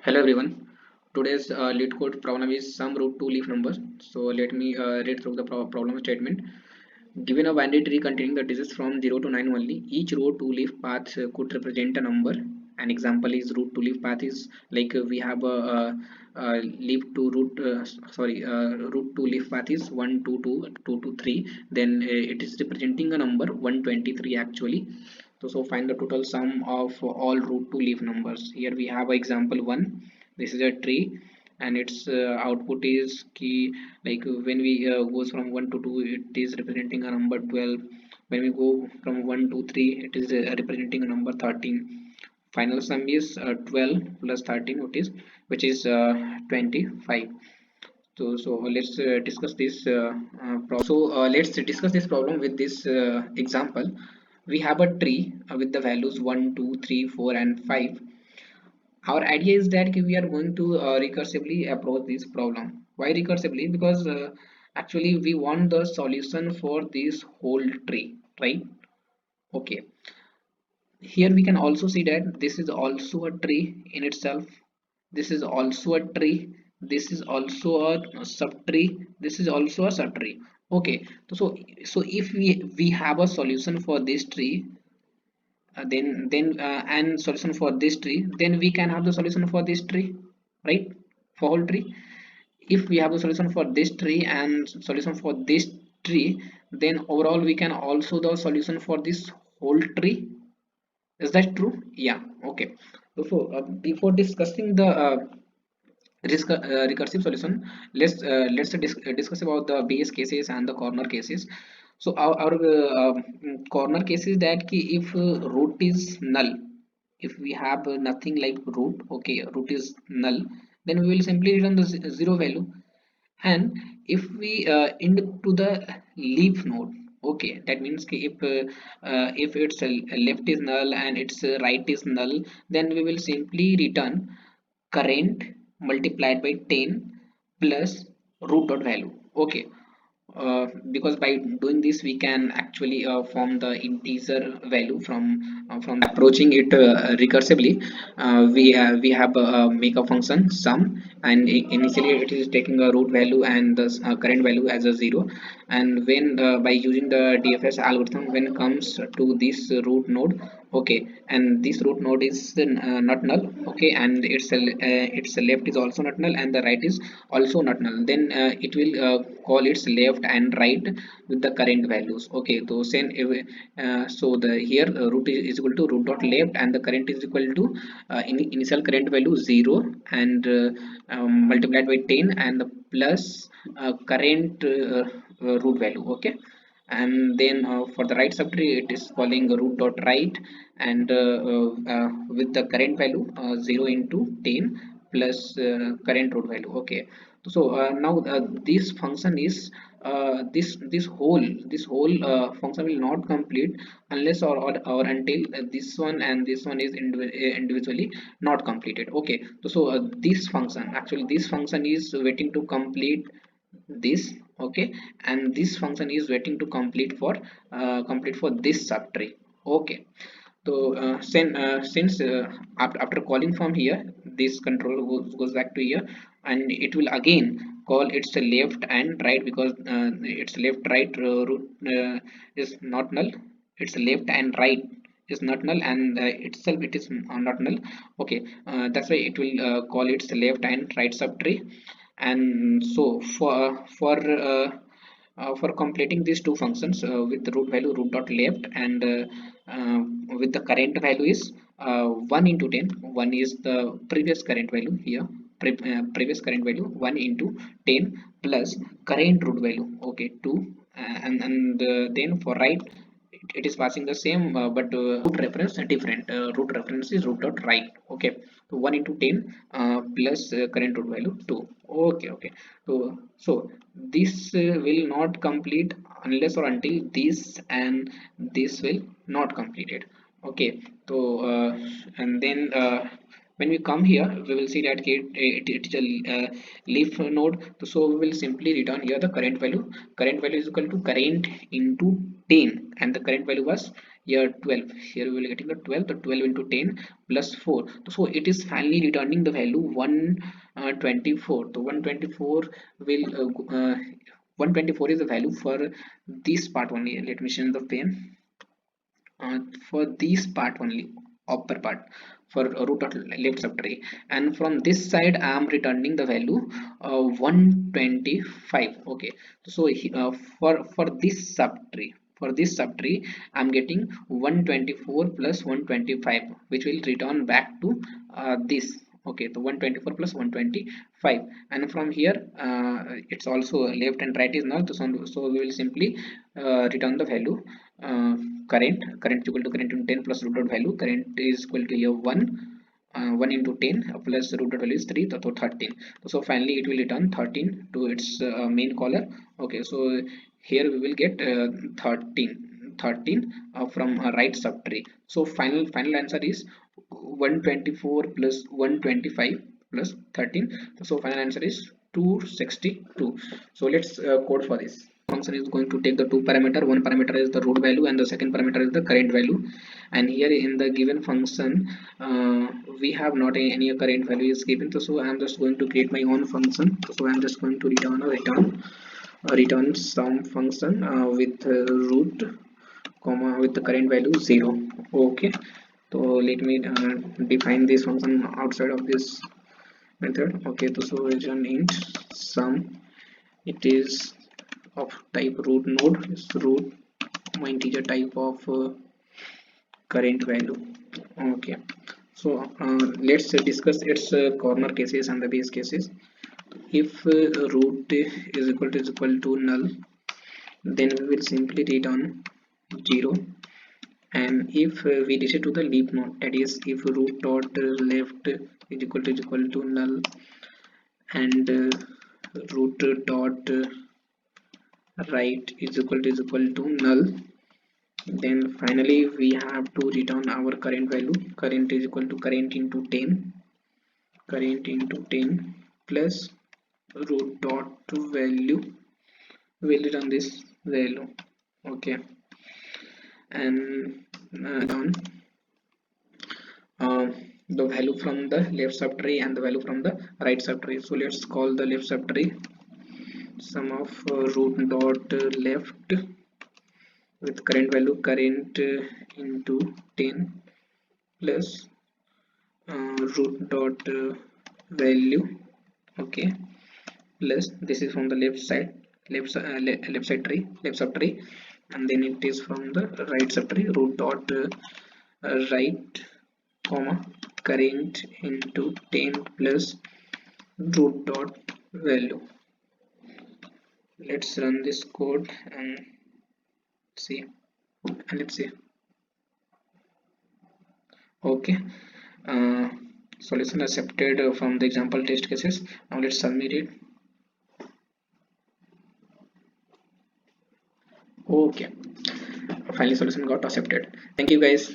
Hello everyone. Today's lead code problem is sum root 2 leaf numbers. So let me read through the problem statement. Given a binary tree containing the digits from 0 to 9 only, each row 2 leaf path could represent a number. An example is root 2 leaf path is like we have a leaf to root root 2 leaf path is 1 2 2 2 to 3. Then it is representing a number 123 actually. So find the total sum of all root 2 leaf numbers. Here we have example 1. This is a tree and its output is key, like when we goes from 1 to 2 it is representing a number 12. When we go from 1 to 3 it is representing a number 13. Final sum is 12 plus 13 which is 25. So let's discuss this problem. Let's discuss this problem with this example. We have a tree with the values 1 2 3 4 and 5. Our idea is that we are going to recursively approach this problem. Why recursively? Because actually we want the solution for this whole tree, right? Okay, here we can also see that this is also a tree in itself. This is also a tree. This is also a subtree. This is also a subtree. Okay, so if we have a solution for this tree, then and solution for this tree, then we can have the solution for this tree, right? For whole tree. If we have a solution for this tree and solution for this tree, then overall we can also the solution for this whole tree. Is that true? Yeah. Okay, so before discussing the recursive solution, let's discuss about the base cases and the corner cases. So our corner case is that if root is null, if we have nothing like root, okay, root is null, then we will simply return the zero value. And if we into the leaf node, okay, that means if its left is null and its right is null, then we will simply return current multiplied by 10 plus root dot value. Okay, because by doing this we can actually form the integer value from approaching it recursively. We have make a function sum, and initially it is taking a root value and the current value as a zero. And when by using the DFS algorithm, when it comes to this root node, okay, and this root node is not null, okay, and its left is also not null and the right is also not null, then it will call its left and right with the current values. Okay, so send so the here root is equal to root dot left and the current is equal to initial current value 0 and multiplied by 10 and the plus current root value. Okay, and then for the right subtree it is calling root dot right and with the current value 0 into 10 plus current root value. Okay, so now this function is this whole function will not complete unless or until this one and this one is individually not completed. Okay, so this function, actually this function is waiting to complete this. Okay, and this function is waiting to complete for this subtree. Okay, so since after calling from here, this controller goes back to here and it will again call its left and right, because its left right root is not null. Its left and right is not null, and itself it is not null. Okay, that's why it will call its left and right subtree. And so for completing these two functions with the root value root dot left and with the current value is 1 into 10. 1 is the previous current value here, previous current value 1 into 10 plus current root value, okay, 2. And then for right it is passing the same, but root reference different. Root reference is root dot right. Okay, so 1 into 10 plus current root value 2. Okay, okay, so this will not complete unless or until this and this will not completed. Okay, so and then when we come here we will see that it is a leaf node. So we will simply return here the current value. Current value is equal to current into 10 and the current value was here 12, here we will getting the 12, the 12 into 10 plus 4, so it is finally returning the value 124. The 124 will 124 is the value for this part only. Let me change the pen. For this part only, upper part, for root of left subtree, and from this side I am returning the value 125. Okay, so for this subtree, I'm getting 124 plus 125, which will return back to this. Okay, the 124 plus 125, and from here it's also left and right is not, so we will simply return the value uh, current equal to current into 10 plus root dot value. Current is equal to here 1, 1 into 10 plus root dot value is 3, so 13. So finally it will return 13 to its main caller. Okay, so here we will get 13 from a right subtree. So final answer is 124 plus 125 plus 13. So final answer is 262. So let's code for this. Function is going to take the two parameter. One parameter is the root value and the second parameter is the current value, and here in the given function we have not any current value is given, so I am just going to create my own function. So I am just going to return some function with root comma with the current value 0. Okay, so let me define this function outside of this method. Okay, so return int sum. It is of type root node, is root my integer type of current value. Okay, so let's discuss its corner cases and the base cases. If root is equal to null, then we will simply return 0. And if we reach to the leaf node, that is if root dot left is equal to null, and root dot right is equal to null, then finally we have to return our current value. Current is equal to current into 10, current into 10 plus root dot value will return this value. Okay, and down uh, the value from the left subtree and the value from the right subtree. So let's call the left subtree sum of root dot left with current value, current into 10 plus root dot value. Okay, plus this is from the left side, left side tree, left subtree, and then it is from the right subtree, root dot right comma current into 10 plus root dot value. Let's run this code and see, and let's see. Okay, uh, solution accepted from the example test cases. Now let's submit it. Okay, finally solution got accepted. Thank you guys.